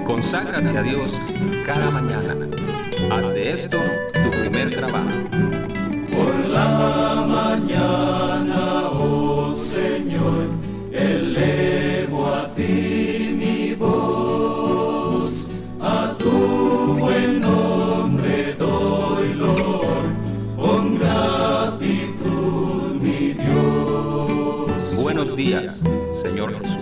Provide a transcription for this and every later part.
Conságrate a Dios cada mañana. Haz de esto tu primer trabajo. Por la mañana, oh Señor, elevo a ti mi voz, a tu buen nombre doy loor, con gratitud mi Dios. Buenos días, Señor Jesús.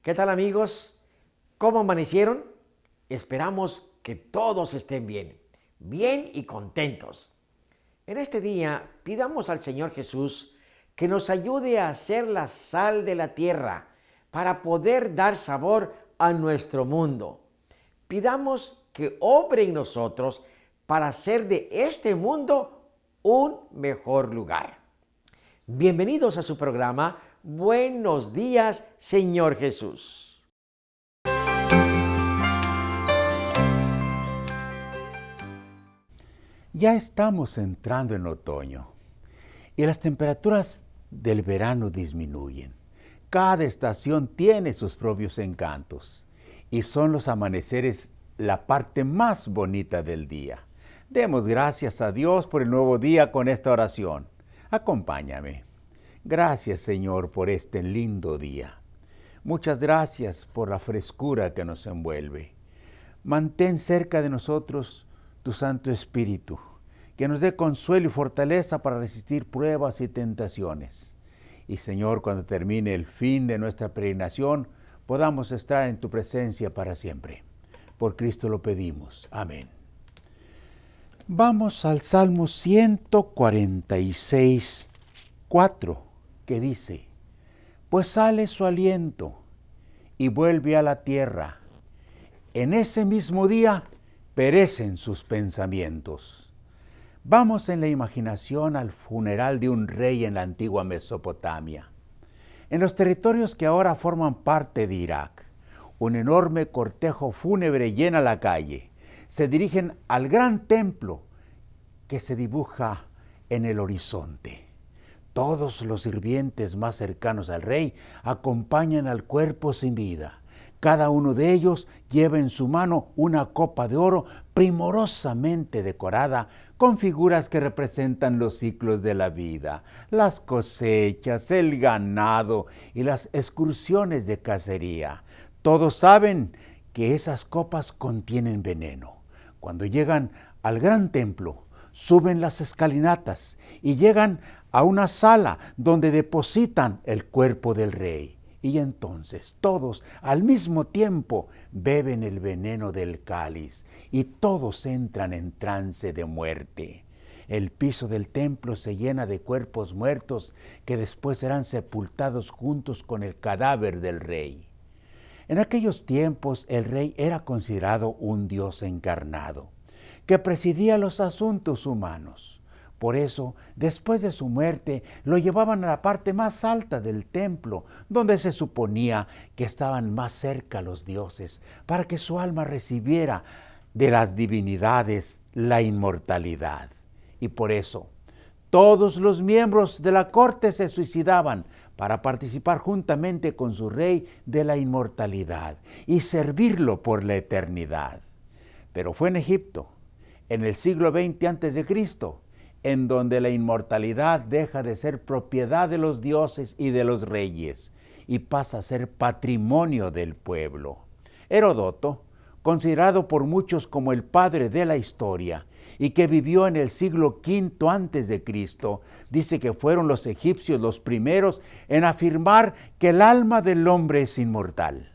¿Qué tal, amigos? ¿Cómo amanecieron? Esperamos que todos estén bien y contentos. En este día pidamos al Señor Jesús que nos ayude a ser la sal de la tierra para poder dar sabor a nuestro mundo. Pidamos que obre en nosotros para hacer de este mundo un mejor lugar. Bienvenidos a su programa Buenos días, Señor Jesús. Ya estamos entrando en otoño y las temperaturas del verano disminuyen. Cada estación tiene sus propios encantos y son los amaneceres la parte más bonita del día. Demos gracias a Dios por el nuevo día con esta oración. Acompáñame. Gracias, Señor, por este lindo día. Muchas gracias por la frescura que nos envuelve. Mantén cerca de nosotros tu Santo Espíritu, que nos dé consuelo y fortaleza para resistir pruebas y tentaciones. Y, Señor, cuando termine el fin de nuestra peregrinación, podamos estar en tu presencia para siempre. Por Cristo lo pedimos. Amén. Vamos al Salmo 146, 4. Que dice, pues sale su aliento y vuelve a la tierra. En ese mismo día perecen sus pensamientos. Vamos en la imaginación al funeral de un rey en la antigua Mesopotamia. En los territorios que ahora forman parte de Irak, un enorme cortejo fúnebre llena la calle. Se dirigen al gran templo que se dibuja en el horizonte. Todos los sirvientes más cercanos al rey acompañan al cuerpo sin vida. Cada uno de ellos lleva en su mano una copa de oro primorosamente decorada con figuras que representan los ciclos de la vida, las cosechas, el ganado y las excursiones de cacería. Todos saben que esas copas contienen veneno. Cuando llegan al gran templo, suben las escalinatas y llegan a una sala donde depositan el cuerpo del rey. Y entonces todos al mismo tiempo beben el veneno del cáliz y todos entran en trance de muerte. El piso del templo se llena de cuerpos muertos que después serán sepultados juntos con el cadáver del rey. En aquellos tiempos el rey era considerado un dios encarnado, que presidía los asuntos humanos. Por eso, después de su muerte, lo llevaban a la parte más alta del templo, donde se suponía que estaban más cerca los dioses, para que su alma recibiera de las divinidades la inmortalidad. Y por eso, todos los miembros de la corte se suicidaban para participar juntamente con su rey de la inmortalidad y servirlo por la eternidad. Pero fue en Egipto, en el siglo XX a.C., en donde la inmortalidad deja de ser propiedad de los dioses y de los reyes y pasa a ser patrimonio del pueblo. Heródoto, considerado por muchos como el padre de la historia y que vivió en el siglo V a.C., dice que fueron los egipcios los primeros en afirmar que el alma del hombre es inmortal.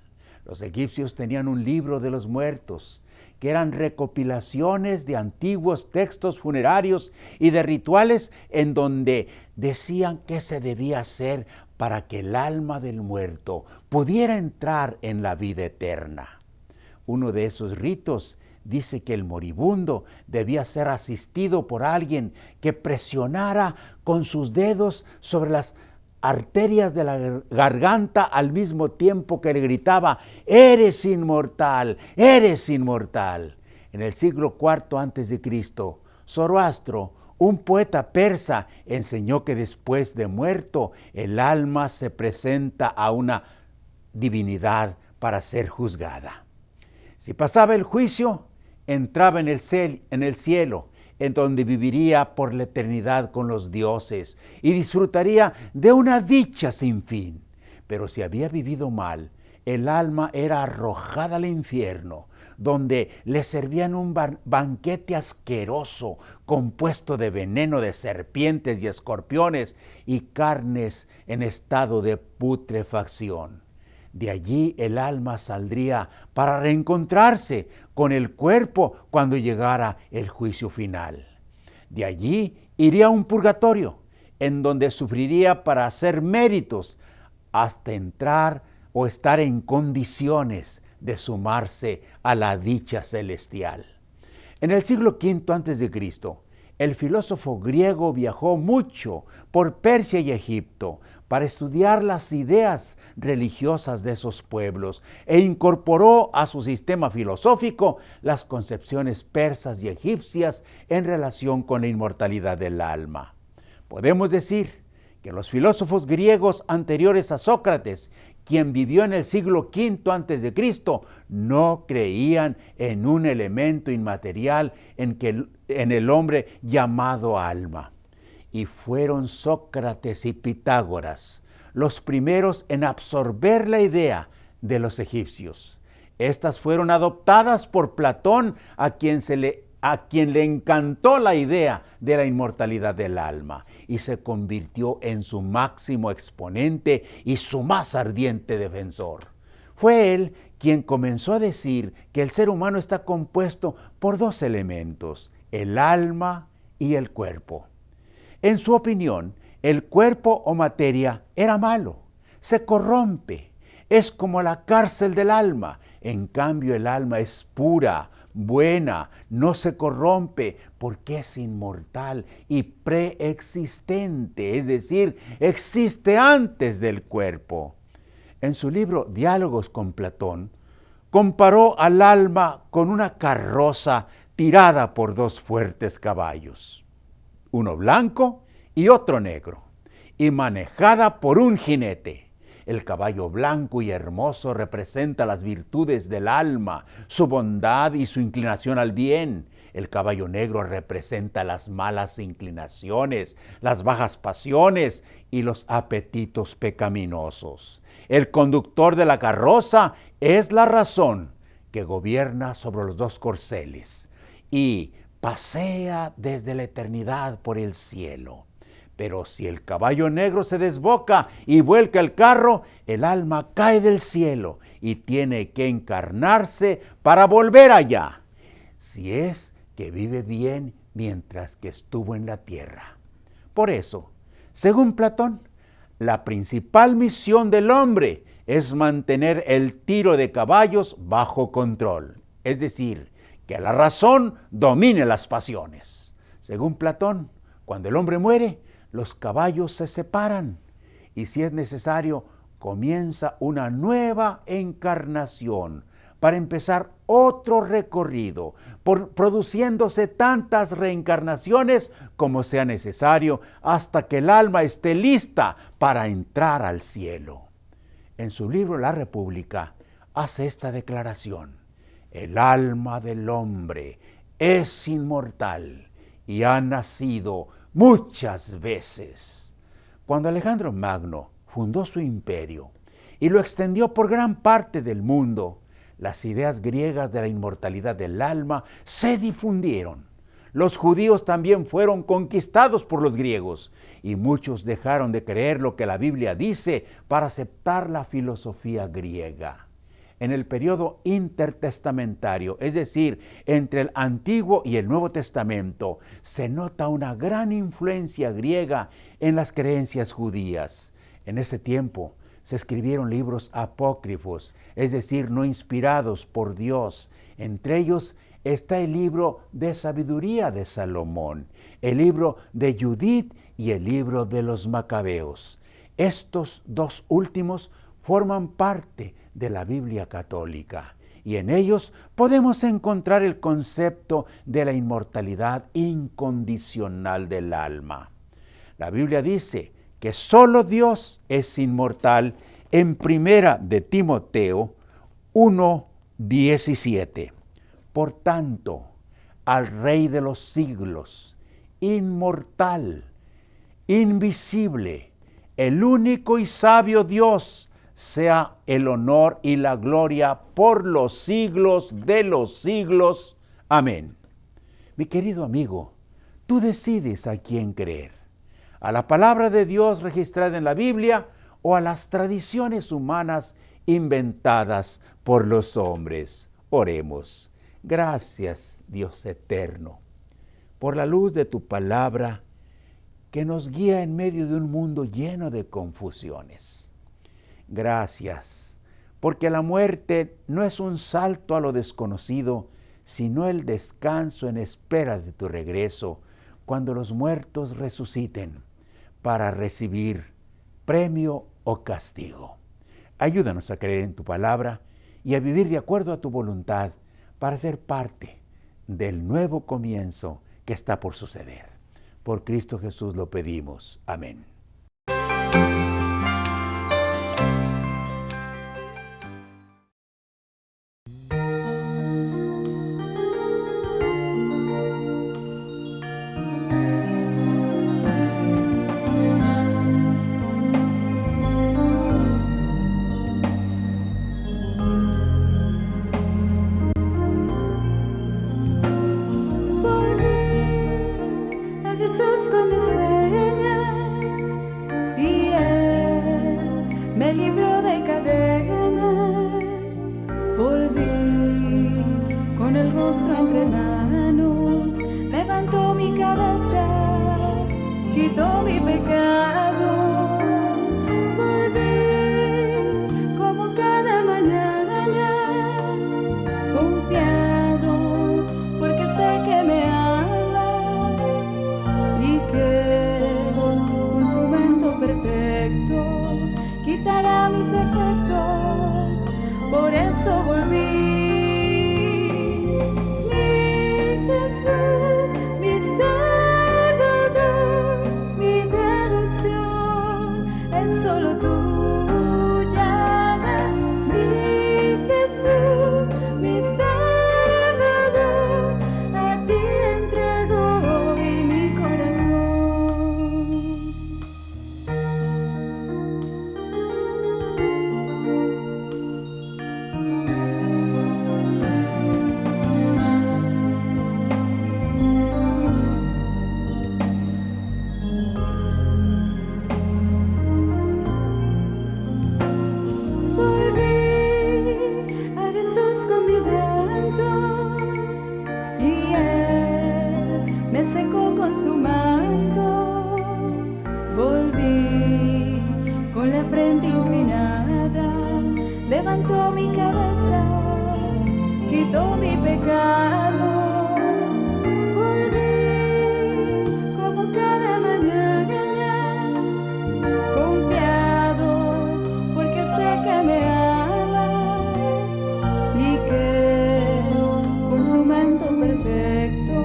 Los egipcios tenían un libro de los muertos, que eran recopilaciones de antiguos textos funerarios y de rituales en donde decían qué se debía hacer para que el alma del muerto pudiera entrar en la vida eterna. Uno de esos ritos dice que el moribundo debía ser asistido por alguien que presionara con sus dedos sobre las arterias de la garganta al mismo tiempo que le gritaba, ¡eres inmortal! ¡Eres inmortal! En el siglo IV a.C., Zoroastro, un poeta persa, enseñó que después de muerto, el alma se presenta a una divinidad para ser juzgada. Si pasaba el juicio, entraba en el cielo, en donde viviría por la eternidad con los dioses y disfrutaría de una dicha sin fin. Pero si había vivido mal, el alma era arrojada al infierno, donde le servían un banquete asqueroso, compuesto de veneno de serpientes y escorpiones y carnes en estado de putrefacción. De allí el alma saldría para reencontrarse con el cuerpo cuando llegara el juicio final. De allí iría a un purgatorio, en donde sufriría para hacer méritos hasta entrar o estar en condiciones de sumarse a la dicha celestial. En el siglo V a.C., el filósofo griego viajó mucho por Persia y Egipto para estudiar las ideas religiosas de esos pueblos e incorporó a su sistema filosófico las concepciones persas y egipcias en relación con la inmortalidad del alma. Podemos decir que los filósofos griegos anteriores a Sócrates, quien vivió en el siglo V a.C., no creían en un elemento inmaterial en el hombre llamado alma. Y fueron Sócrates y Pitágoras los primeros en absorber la idea de los egipcios. Estas fueron adoptadas por Platón, a quien le encantó la idea de la inmortalidad del alma y se convirtió en su máximo exponente y su más ardiente defensor. Fue él quien comenzó a decir que el ser humano está compuesto por dos elementos, el alma y el cuerpo. En su opinión, el cuerpo o materia era malo, se corrompe, es como la cárcel del alma. En cambio, el alma es pura, buena, no se corrompe porque es inmortal y preexistente, es decir, existe antes del cuerpo. En su libro Diálogos con Platón, comparó al alma con una carroza tirada por dos fuertes caballos, uno blanco y otro negro, y manejada por un jinete. El caballo blanco y hermoso representa las virtudes del alma, su bondad y su inclinación al bien. El caballo negro representa las malas inclinaciones, las bajas pasiones y los apetitos pecaminosos. El conductor de la carroza es la razón que gobierna sobre los dos corceles y pasea desde la eternidad por el cielo. Pero si el caballo negro se desboca y vuelca el carro, el alma cae del cielo y tiene que encarnarse para volver allá, si es que vive bien mientras que estuvo en la tierra. Por eso, según Platón, la principal misión del hombre es mantener el tiro de caballos bajo control, es decir, que la razón domine las pasiones. Según Platón, cuando el hombre muere, los caballos se separan y si es necesario, comienza una nueva encarnación para empezar otro recorrido, produciéndose tantas reencarnaciones como sea necesario hasta que el alma esté lista para entrar al cielo. En su libro La República hace esta declaración: el alma del hombre es inmortal y ha nacido muchas veces. Cuando Alejandro Magno fundó su imperio y lo extendió por gran parte del mundo, las ideas griegas de la inmortalidad del alma se difundieron. Los judíos también fueron conquistados por los griegos y muchos dejaron de creer lo que la Biblia dice para aceptar la filosofía griega. En el periodo intertestamentario, es decir, entre el Antiguo y el Nuevo Testamento, se nota una gran influencia griega en las creencias judías. En ese tiempo se escribieron libros apócrifos, es decir, no inspirados por Dios. Entre ellos está el libro de sabiduría de Salomón, el libro de Judith y el libro de los Macabeos. Estos dos últimos forman parte de la Biblia católica y en ellos podemos encontrar el concepto de la inmortalidad incondicional del alma. La Biblia dice que solo Dios es inmortal en primera de Timoteo 1:17. Por tanto, al Rey de los siglos, inmortal, invisible, el único y sabio Dios, sea el honor y la gloria por los siglos de los siglos. Amén. Mi querido amigo, tú decides a quién creer, a la palabra de Dios registrada en la Biblia o a las tradiciones humanas inventadas por los hombres. Oremos. Gracias, Dios eterno, por la luz de tu palabra que nos guía en medio de un mundo lleno de confusiones. Gracias, porque la muerte no es un salto a lo desconocido, sino el descanso en espera de tu regreso, cuando los muertos resuciten para recibir premio o castigo. Ayúdanos a creer en tu palabra y a vivir de acuerdo a tu voluntad para ser parte del nuevo comienzo que está por suceder. Por Cristo Jesús lo pedimos. Amén. Quitó mi pecado, volví como cada mañana, confiado porque sé que me ama y que con su manto perfecto quitará mis defectos, por eso volví. Mi Jesús, mi Salvador, mi devoción es solo tuya. Mi Jesús, mi Salvador, a ti entrego hoy mi corazón. Levantó mi cabeza, quitó mi pecado, volví como cada mañana, confiado porque sé que me ama y que con su manto perfecto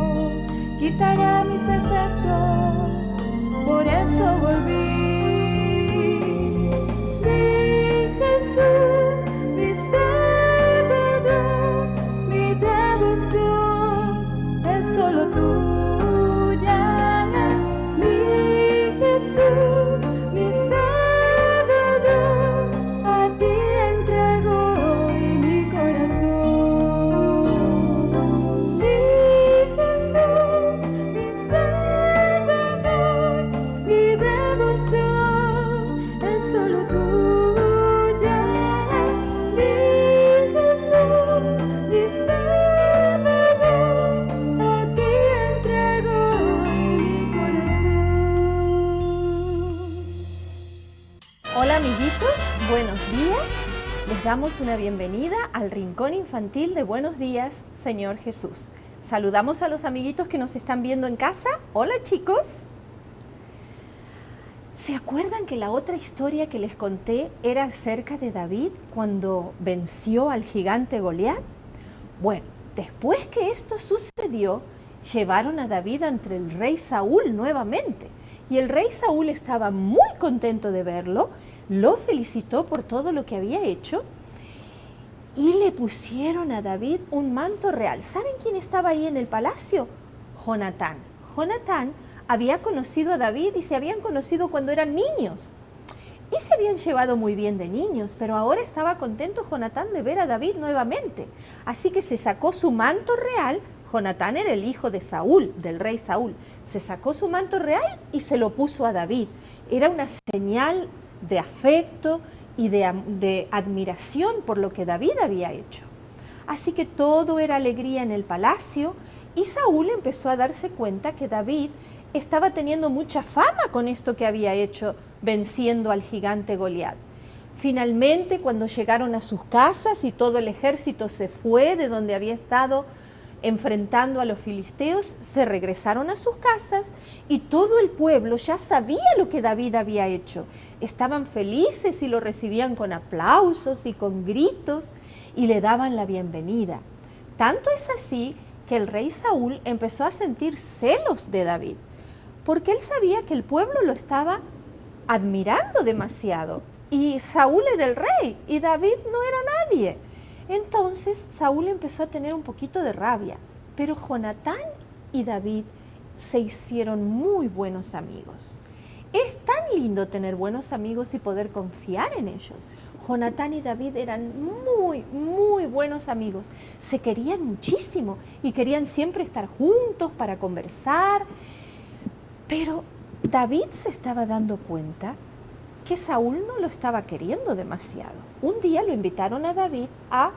quitará mis defectos, por eso volví. Buenos días, les damos una bienvenida al Rincón Infantil de Buenos Días, Señor Jesús. Saludamos a los amiguitos que nos están viendo en casa. Hola chicos. ¿Se acuerdan que la otra historia que les conté era acerca de David cuando venció al gigante Goliat? Bueno, después que esto sucedió, llevaron a David ante el rey Saúl nuevamente Y el rey Saúl estaba muy contento de verlo, lo felicitó por todo lo que había hecho y le pusieron a David un manto real. ¿Saben quién estaba ahí en el palacio? Jonatán. Jonatán había conocido a David y se habían conocido cuando eran niños. Y se habían llevado muy bien de niños, pero ahora estaba contento Jonatán de ver a David nuevamente. Así que se sacó su manto real. Jonatán era el hijo de Saúl, del rey Saúl. Se sacó su manto real y se lo puso a David. Era una señal de afecto y de admiración por lo que David había hecho. Así que todo era alegría en el palacio y Saúl empezó a darse cuenta que David estaba teniendo mucha fama con esto que había hecho, venciendo al gigante Goliat. Finalmente, cuando llegaron a sus casas y todo el ejército se fue de donde había estado enfrentando a los filisteos, se regresaron a sus casas y todo el pueblo ya sabía lo que David había hecho. Estaban felices y lo recibían con aplausos y con gritos y le daban la bienvenida. Tanto es así que el rey Saúl empezó a sentir celos de David, porque él sabía que el pueblo lo estaba admirando demasiado. Y Saúl era el rey y David no era nadie. Entonces Saúl empezó a tener un poquito de rabia. Pero Jonatán y David se hicieron muy buenos amigos. Es tan lindo tener buenos amigos y poder confiar en ellos. Jonatán y David eran muy, muy buenos amigos. Se querían muchísimo y querían siempre estar juntos para conversar. Pero David se estaba dando cuenta que Saúl no lo estaba queriendo demasiado. Un día lo invitaron a David a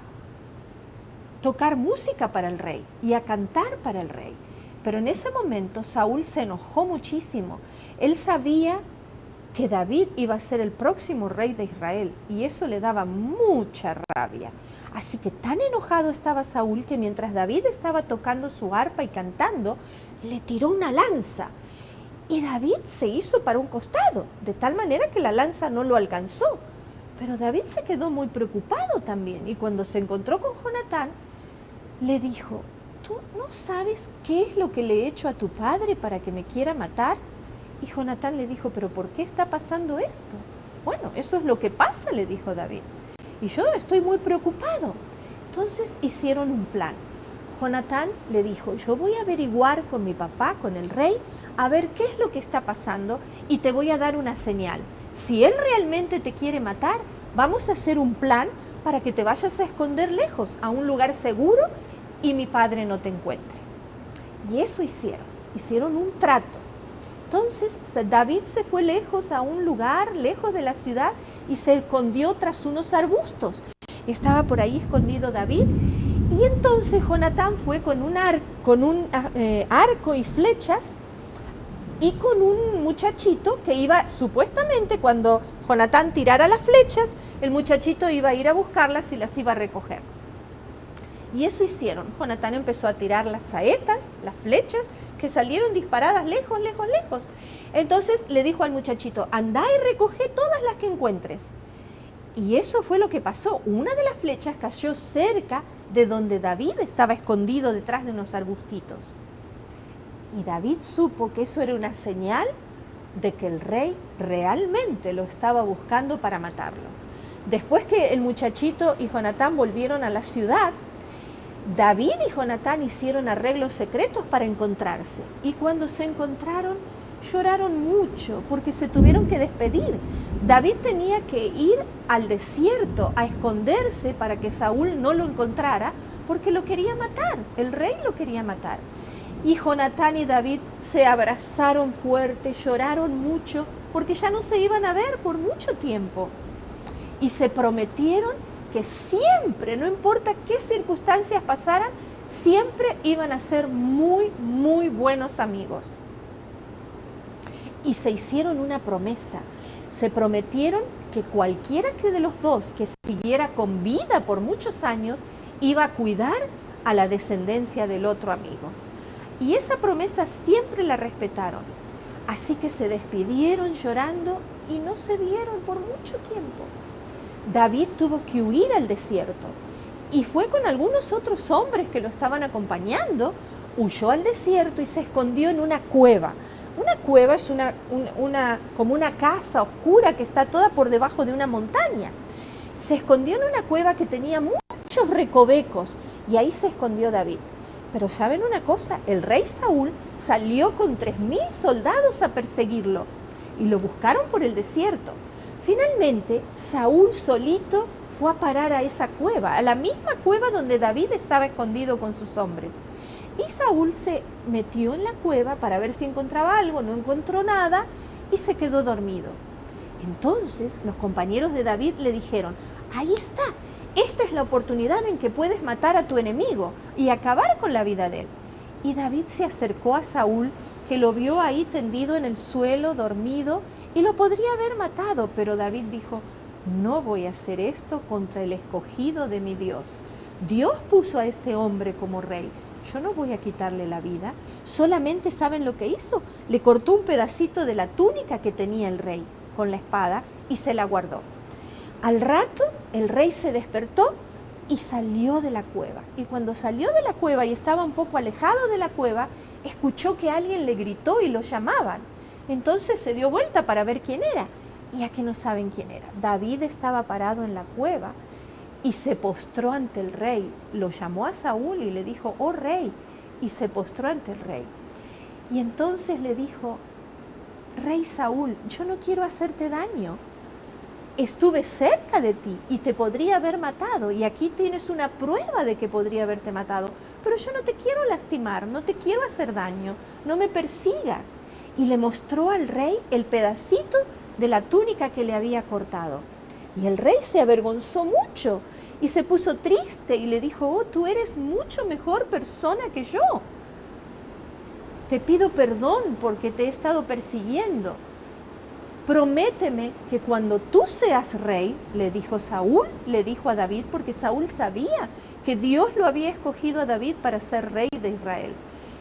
tocar música para el rey y a cantar para el rey. Pero en ese momento Saúl se enojó muchísimo. Él sabía que David iba a ser el próximo rey de Israel y eso le daba mucha rabia. Así que tan enojado estaba Saúl que mientras David estaba tocando su arpa y cantando, le tiró una lanza. Y David se hizo para un costado, de tal manera que la lanza no lo alcanzó. Pero David se quedó muy preocupado también y cuando se encontró con Jonatán, le dijo, ¿tú no sabes qué es lo que le he hecho a tu padre para que me quiera matar? Y Jonatán le dijo, ¿pero por qué está pasando esto? Bueno, eso es lo que pasa, le dijo David. Y yo estoy muy preocupado. Entonces hicieron un plan. Jonatán le dijo, yo voy a averiguar con mi papá, con el rey, a ver qué es lo que está pasando y te voy a dar una señal. Si él realmente te quiere matar, vamos a hacer un plan para que te vayas a esconder lejos, a un lugar seguro y mi padre no te encuentre. Y eso hicieron un trato. Entonces David se fue lejos a un lugar, lejos de la ciudad y se escondió tras unos arbustos. Estaba por ahí escondido David y entonces Jonatán fue con un arco y flechas y con un muchachito que iba, supuestamente cuando Jonatán tirara las flechas, el muchachito iba a ir a buscarlas y las iba a recoger. Y eso hicieron. Jonatán empezó a tirar las saetas, las flechas, que salieron disparadas lejos, lejos, lejos. Entonces le dijo al muchachito, anda y recoge todas las que encuentres. Y eso fue lo que pasó. Una de las flechas cayó cerca de donde David estaba escondido detrás de unos arbustitos. Y David supo que eso era una señal de que el rey realmente lo estaba buscando para matarlo. Después que el muchachito y Jonatán volvieron a la ciudad, David y Jonatán hicieron arreglos secretos para encontrarse. Y cuando se encontraron, lloraron mucho porque se tuvieron que despedir. David tenía que ir al desierto a esconderse para que Saúl no lo encontrara porque lo quería matar, el rey lo quería matar. Y Jonatán y David se abrazaron fuerte, lloraron mucho, porque ya no se iban a ver por mucho tiempo. Y se prometieron que siempre, no importa qué circunstancias pasaran, siempre iban a ser muy, muy buenos amigos. Y se hicieron una promesa. Se prometieron que cualquiera de los dos que siguiera con vida por muchos años, iba a cuidar a la descendencia del otro amigo. Y esa promesa siempre la respetaron. Así que se despidieron llorando y no se vieron por mucho tiempo. David tuvo que huir al desierto y fue con algunos otros hombres que lo estaban acompañando, huyó al desierto y se escondió en una cueva. Una cueva es como una casa oscura que está toda por debajo de una montaña. Se escondió en una cueva que tenía muchos recovecos y ahí se escondió David. Pero ¿saben una cosa? El rey Saúl salió con 3000 soldados a perseguirlo y lo buscaron por el desierto. Finalmente, Saúl solito fue a parar a esa cueva, a la misma cueva donde David estaba escondido con sus hombres. Y Saúl se metió en la cueva para ver si encontraba algo, no encontró nada y se quedó dormido. Entonces los compañeros de David le dijeron, ahí está, esta es la oportunidad en que puedes matar a tu enemigo y acabar con la vida de él. Y David se acercó a Saúl, que lo vio ahí tendido en el suelo, dormido, y lo podría haber matado, pero David dijo, no voy a hacer esto contra el escogido de mi Dios. Dios puso a este hombre como rey. Yo no voy a quitarle la vida. Solamente ¿saben lo que hizo? Le cortó un pedacito de la túnica que tenía el rey con la espada y se la guardó. Al rato el rey se despertó y salió de la cueva. Y cuando salió de la cueva y estaba un poco alejado de la cueva, escuchó que alguien le gritó y lo llamaban. Entonces se dio vuelta para ver quién era. Y aquí no saben quién era. David estaba parado en la cueva y se postró ante el rey. Lo llamó a Saúl y le dijo, oh rey, y se postró ante el rey. Y entonces le dijo, rey Saúl, yo no quiero hacerte daño. Estuve cerca de ti y te podría haber matado, y aquí tienes una prueba de que podría haberte matado, pero yo no te quiero lastimar, no te quiero hacer daño, no me persigas. Y le mostró al rey el pedacito de la túnica que le había cortado. Y el rey se avergonzó mucho y se puso triste y le dijo, oh, tú eres mucho mejor persona que yo. Te pido perdón porque te he estado persiguiendo. Prométeme que cuando tú seas rey, le dijo Saúl, le dijo a David, porque Saúl sabía que Dios lo había escogido a David para ser rey de Israel.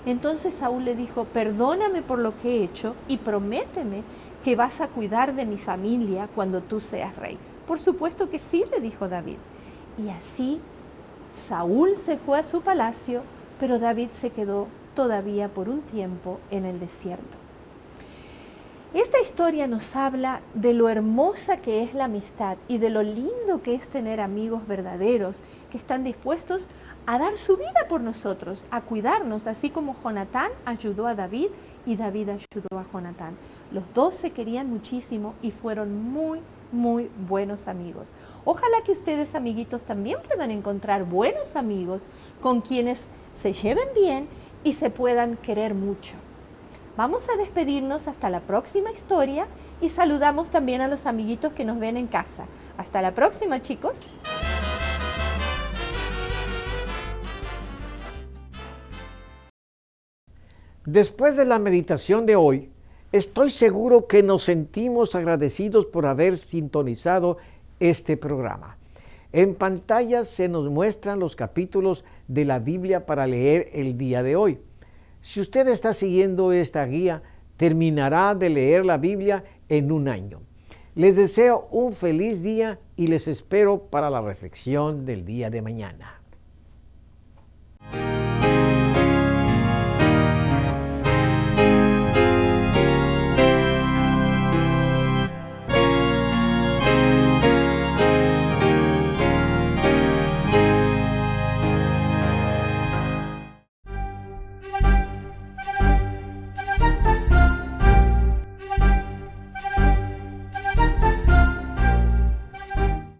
Entonces Saúl le dijo, perdóname por lo que he hecho y prométeme que vas a cuidar de mi familia cuando tú seas rey. Por supuesto que sí, le dijo David. Y así Saúl se fue a su palacio, pero David se quedó todavía por un tiempo en el desierto. Esta historia nos habla de lo hermosa que es la amistad y de lo lindo que es tener amigos verdaderos que están dispuestos a dar su vida por nosotros, a cuidarnos, así como Jonatán ayudó a David y David ayudó a Jonatán. Los dos se querían muchísimo y fueron muy buenos amigos. Ojalá que ustedes, amiguitos, también puedan encontrar buenos amigos con quienes se lleven bien y se puedan querer mucho. Vamos a despedirnos hasta la próxima historia y saludamos también a los amiguitos que nos ven en casa. Hasta la próxima, chicos. Después de la meditación de hoy, estoy seguro que nos sentimos agradecidos por haber sintonizado este programa. En pantalla se nos muestran los capítulos de la Biblia para leer el día de hoy. Si usted está siguiendo esta guía, terminará de leer la Biblia en un año. Les deseo un feliz día y les espero para la reflexión del día de mañana.